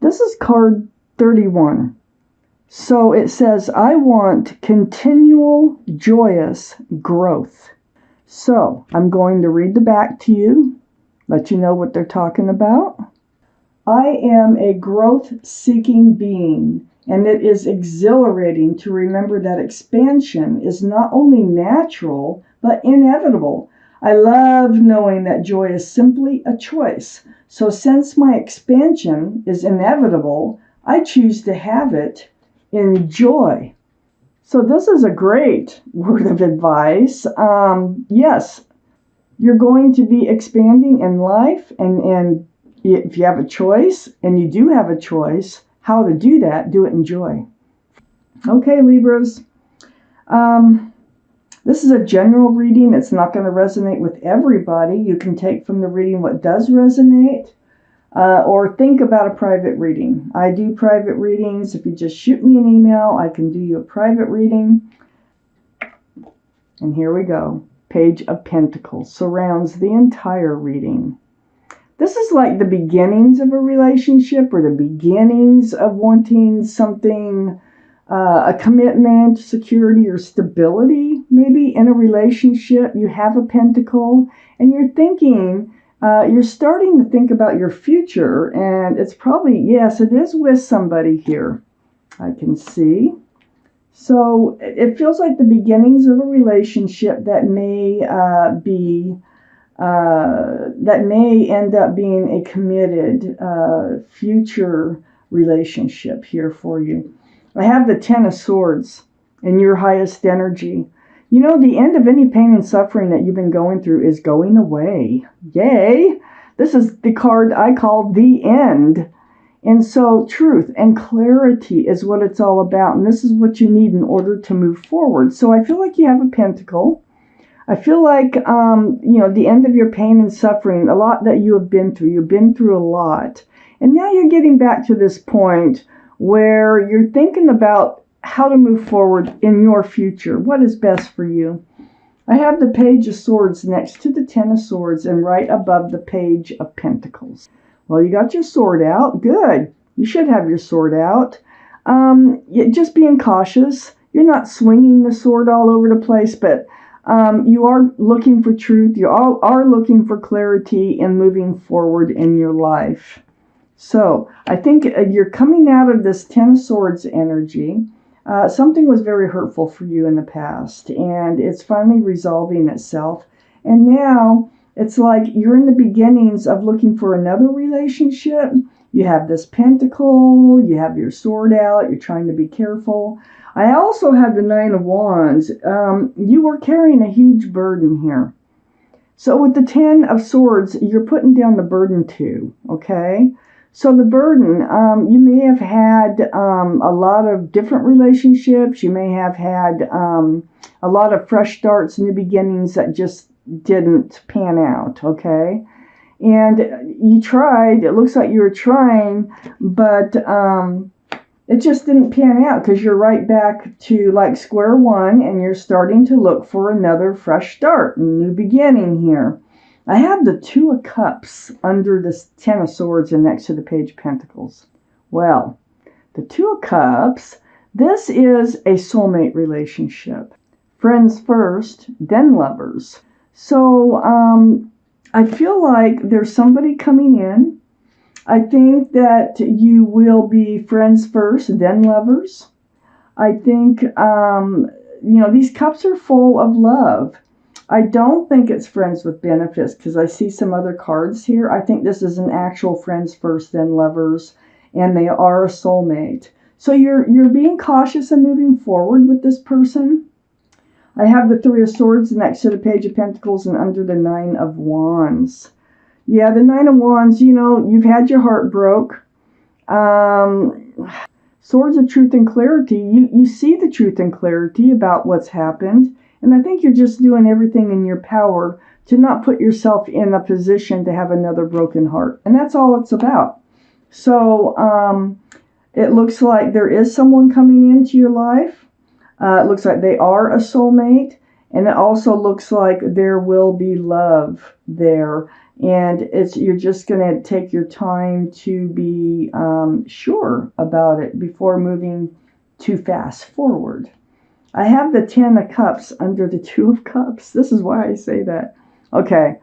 This is card 31. So it says, I want continual joyous growth. So I'm going to read the back to you, let you know what they're talking about. I am a growth-seeking being, and it is exhilarating to remember that expansion is not only natural, but inevitable. I love knowing that joy is simply a choice. So since my expansion is inevitable, I choose to have it in joy. So this is a great word of advice. Yes, you're going to be expanding in life, and if you have a choice, and you do have a choice, how to do that, do it in joy. Okay, Libras. This is a general reading. It's not going to resonate with everybody. You can take from the reading what does resonate, or think about a private reading. I do private readings. If you just shoot me an email, I can do you a private reading. And here we go. Page of Pentacles surrounds the entire reading. This is like the beginnings of a relationship, or the beginnings of wanting something, a commitment, security, or stability. Maybe in a relationship, you have a pentacle, and you're thinking, you're starting to think about your future, and it's probably, yes, it is with somebody here, I can see. So it feels like the beginnings of a relationship that may that may end up being a committed future relationship here for you. I have the Ten of Swords in your highest energy. You know, the end of any pain and suffering that you've been going through is going away. Yay! This is the card I call the end. And so truth and clarity is what it's all about. And this is what you need in order to move forward. So I feel like you have a pentacle. I feel like, the end of your pain and suffering, a lot that you have been through. You've been through a lot. And now you're getting back to this point where you're thinking about how to move forward in your future. What is best for you? I have the Page of Swords next to the Ten of Swords and right above the Page of Pentacles. Well, you got your sword out. Good. You should have your sword out. Just being cautious. You're not swinging the sword all over the place, but you are looking for truth. You all are looking for clarity and moving forward in your life. So I think you're coming out of this Ten of Swords energy. Something was very hurtful for you in the past, and it's finally resolving itself. And now it's like you're in the beginnings of looking for another relationship. You have this pentacle, you have your sword out, you're trying to be careful. I also have the Nine of Wands. You were carrying a huge burden here. So with the Ten of Swords, you're putting down the burden too, okay? So the burden, you may have had a lot of different relationships. You may have had a lot of fresh starts, new beginnings that just didn't pan out, okay? And you tried, it looks like you were trying, but it just didn't pan out because you're right back to like square one and you're starting to look for another fresh start, a new beginning here. I have the Two of Cups under this Ten of Swords and next to the Page of Pentacles. Well, the Two of Cups, this is a soulmate relationship. Friends first, then lovers. So I feel like there's somebody coming in. I think that you will be friends first, then lovers. I think, these cups are full of love. I don't think it's friends with benefits because I see some other cards here. I think this is an actual friends first, then lovers, and they are a soulmate. So you're being cautious and moving forward with this person. I have the Three of Swords next to the Page of Pentacles and under the Nine of Wands. Yeah, the Nine of Wands, you've had your heart broke. Swords of truth and clarity. You see the truth and clarity about what's happened. And I think you're just doing everything in your power to not put yourself in a position to have another broken heart. And that's all it's about. So it looks like there is someone coming into your life. It looks like they are a soulmate. And it also looks like there will be love there. And you're just going to take your time to be sure about it before moving too fast forward. I have the 10 of Cups under the 2 of Cups. This is why I say that. Okay,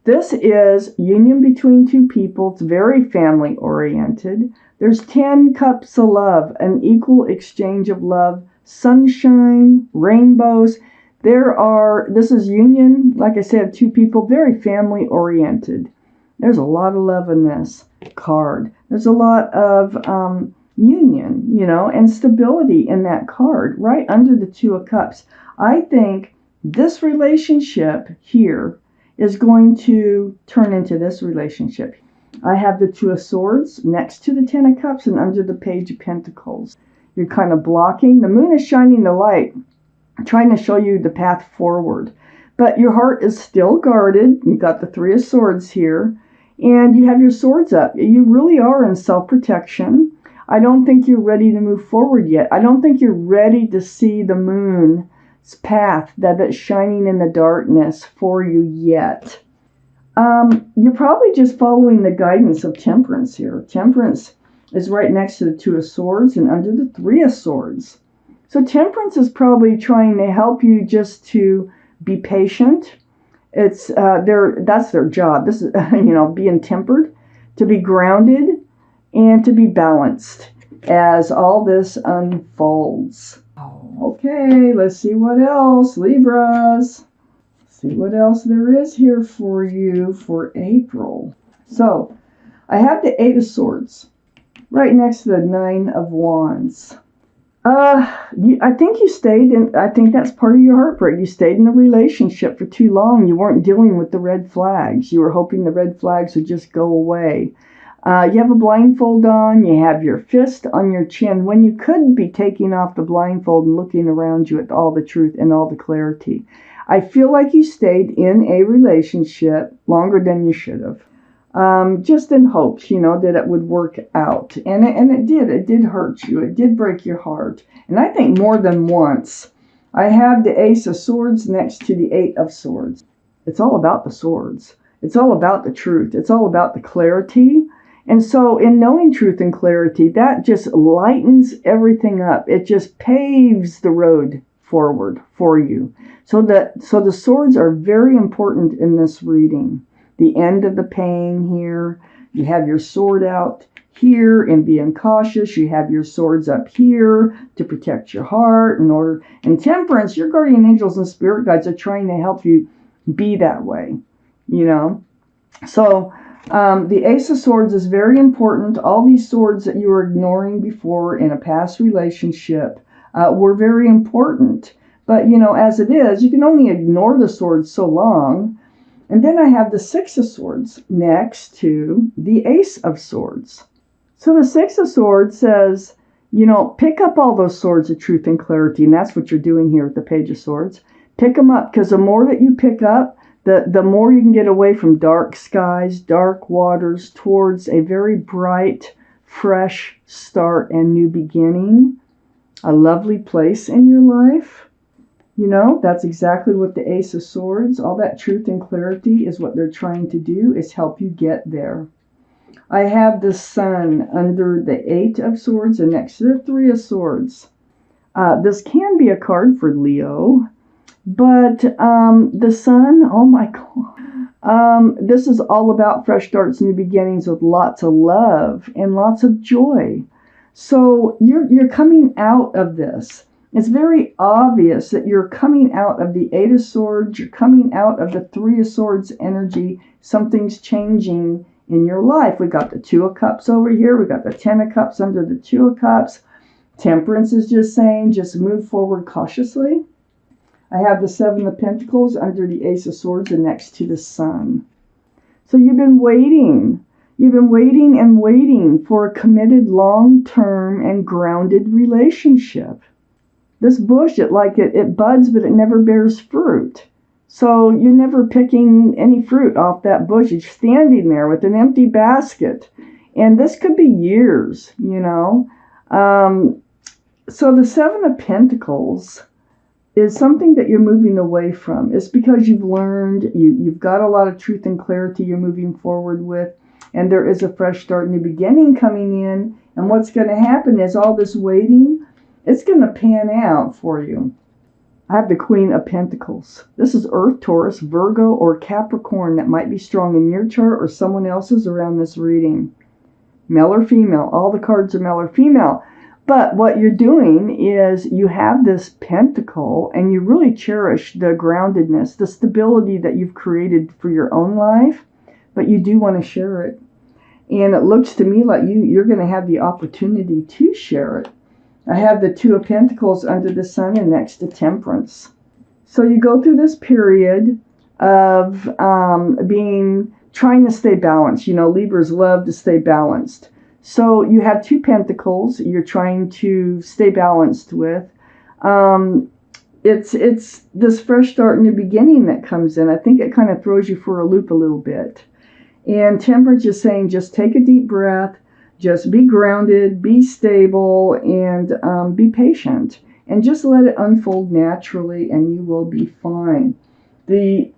this is union between two people. It's very family oriented. There's 10 cups of love, an equal exchange of love, sunshine, rainbows. This is union, like I said, two people, very family oriented. There's a lot of love in this card. There's a lot of union, and stability in that card, right under the 2 of Cups. I think this relationship here is going to turn into this relationship. I have the 2 of Swords next to the 10 of Cups and under the Page of Pentacles. You're kind of blocking. The moon is shining the light, trying to show you the path forward. But your heart is still guarded. You got the 3 of Swords here, and you have your swords up. You really are in self-protection. I don't think you're ready to move forward yet. I don't think you're ready to see the moon's path that's shining in the darkness for you yet. You're probably just following the guidance of Temperance here. Temperance is right next to the 2 of Swords and under the 3 of Swords. So Temperance is probably trying to help you just to be patient. That's their job. This is, being tempered, to be grounded, and to be balanced as all this unfolds. Okay, let's see what else, Libras. See what else there is here for you for April. So, I have the 8 of Swords right next to the 9 of Wands. I think you stayed in, I think that's part of your heartbreak. You stayed in a relationship for too long. You weren't dealing with the red flags. You were hoping the red flags would just go away. You have a blindfold on. You have your fist on your chin when you could be taking off the blindfold and looking around you at all the truth and all the clarity. I feel like you stayed in a relationship longer than you should have. Just in hopes, that it would work out. And it did. It did hurt you. It did break your heart. And I think more than once. I have the Ace of Swords next to the 8 of Swords. It's all about the swords. It's all about the truth. It's all about the clarity. And so in knowing truth and clarity, that just lightens everything up. It just paves the road forward for you. So the swords are very important in this reading. The end of the pain here. You have your sword out here and being cautious. You have your swords up here to protect your heart. And Temperance, your guardian angels and spirit guides are trying to help you be that way, So the Ace of Swords is very important. All these swords that you were ignoring before in a past relationship were very important. But, as it is, you can only ignore the swords so long. And then I have the 6 of Swords next to the Ace of Swords. So the 6 of Swords says, pick up all those swords of truth and clarity. And that's what you're doing here with the Page of Swords. Pick them up, because the more that you pick up, the more you can get away from dark skies, dark waters, towards a very bright, fresh start and new beginning. A lovely place in your life. That's exactly what the Ace of Swords, all that truth and clarity is what they're trying to do, is help you get there. I have the Sun under the 8 of Swords and next to the 3 of Swords. This can be a card for Leo, but the Sun, oh my God. This is all about fresh starts, new beginnings with lots of love and lots of joy. So you're coming out of this. It's very obvious that you're coming out of the 8 of Swords. You're coming out of the 3 of Swords energy. Something's changing in your life. We got the 2 of Cups over here. We got the 10 of Cups under the 2 of Cups. Temperance is just saying, just move forward cautiously. I have the 7 of Pentacles under the Ace of Swords and next to the Sun. So you've been waiting. You've been waiting and waiting for a committed, long-term, and grounded relationship. This bush, it buds, but it never bears fruit. So you're never picking any fruit off that bush. You're standing there with an empty basket. And this could be years, So the 7 of Pentacles, is something that you're moving away from. It's because you've learned, you've got a lot of truth and clarity you're moving forward with, and there is a fresh start, new beginning coming in. And what's going to happen is all this waiting, it's going to pan out for you. I have the Queen of Pentacles. This is Earth, Taurus, Virgo, or Capricorn that might be strong in your chart or someone else's around this reading. Male or female. All the cards are male or female. But what you're doing is you have this pentacle and you really cherish the groundedness, the stability that you've created for your own life, but you do want to share it. And it looks to me like you're going to have the opportunity to share it. I have the Two of Pentacles under the Sun and next to Temperance. So you go through this period of trying to stay balanced. You know, Libras love to stay balanced. So you have two pentacles you're trying to stay balanced with. It's this fresh start, new beginning that comes in. I think it kind of throws you for a loop a little bit. And Temperance is saying just take a deep breath, just be grounded, be stable, and be patient. And just let it unfold naturally and you will be fine. The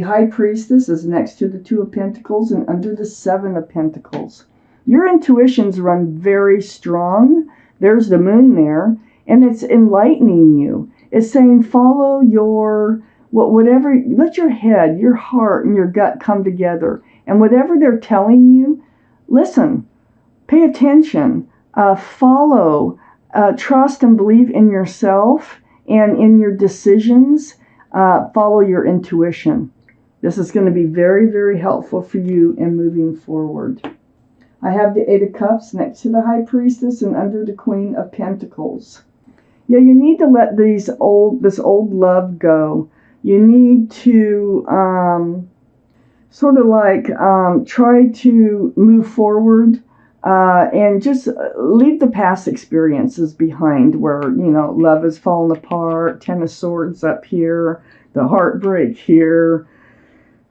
High Priestess is next to the Two of Pentacles and under the Seven of Pentacles. Your intuitions run very strong. There's the Moon there, and it's enlightening you. It's saying follow your, whatever, let your head, your heart, and your gut come together. And whatever they're telling you, listen, pay attention, follow, trust and believe in yourself and in your decisions. Follow your intuition. This is going to be very, very helpful for you in moving forward. I have the Eight of Cups next to the High Priestess and under the Queen of Pentacles. Yeah, you need to let this old love go. You need to sort of like try to move forward and just leave the past experiences behind where, you know, love has fallen apart, Ten of Swords up here, the heartbreak here.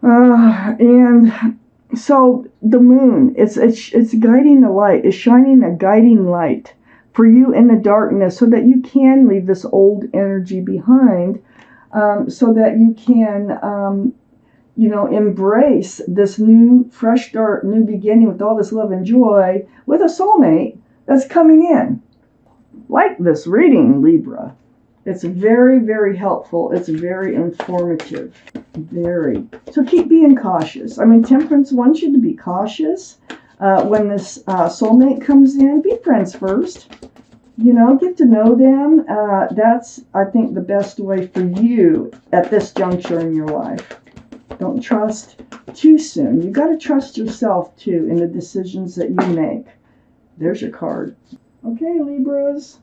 And so the Moon, it's guiding the light, it's shining a guiding light for you in the darkness so that you can leave this old energy behind, so that you can, you know, embrace this new, fresh start, new beginning with all this love and joy with a soulmate that's coming in. Like this reading, Libra. It's very, very helpful. It's very informative. Very. So keep being cautious. I mean, Temperance wants you to be cautious. When this soulmate comes in, be friends first. You know, get to know them. That's, I think, the best way for you at this juncture in your life. Don't trust too soon. You got to trust yourself, too, in the decisions that you make. There's your card. Okay, Libras.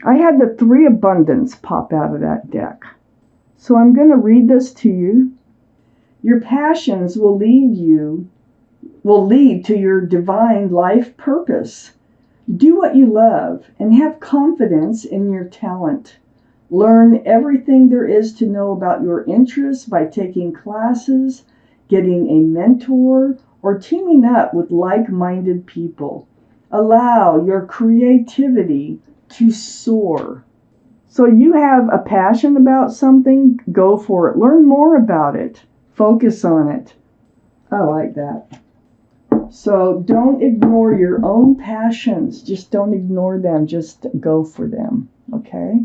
I had the Three Abundance pop out of that deck. So I'm going to read this to you. Your passions will lead to your divine life purpose. Do what you love and have confidence in your talent. Learn everything there is to know about your interests by taking classes, getting a mentor, or teaming up with like-minded people. Allow your creativity to soar. So you have a passion about something, go for it. Learn more about it. Focus on it. I like that. So don't ignore your own passions. Just don't ignore them. Just go for them. Okay?